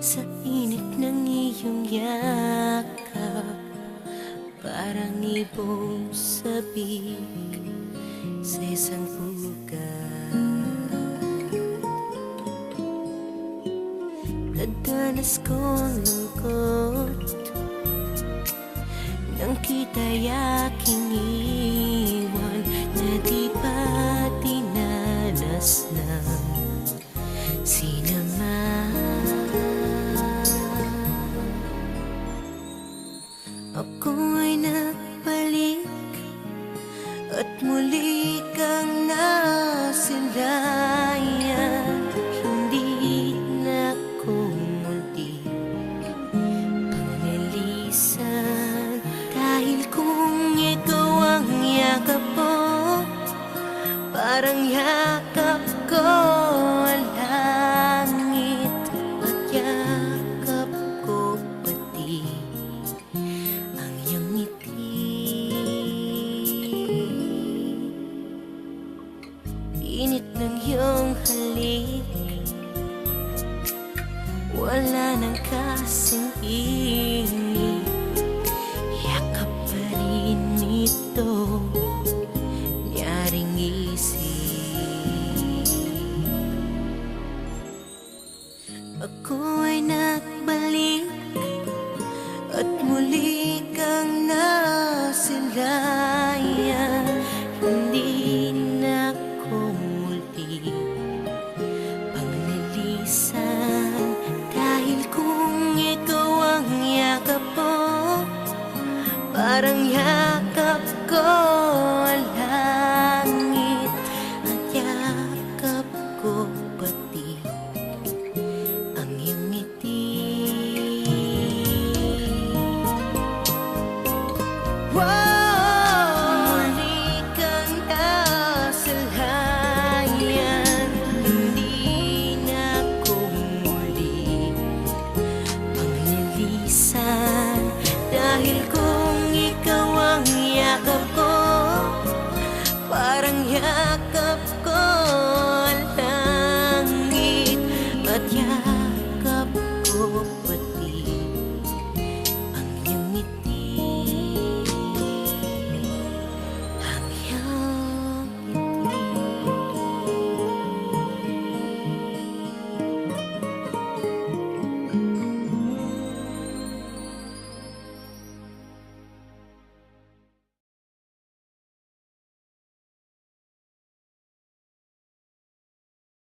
Sa init ng iyong yakap, parang ibong sabik sa isang pugad. Nadanas ko ang lungkot nang kita'y aking iwan, na di pa dinanas ng sinama. Ako ay nagbalik at muli kang nasilayan. Hindi na ko muli panglilisan, dahil kung ikaw ang yakap mo, parang yakap ko ang langit, at yakap ko pati ang iyong ngiti. Init ng iyong halik, wala nang kasing init. Yakap pa rin ito, nyaring isip. Ako ay nagbalik at muli kang nasilayan. Hindi na ko muli panglilisan, dahil kung ikaw ang yakap mo, parang yakap ko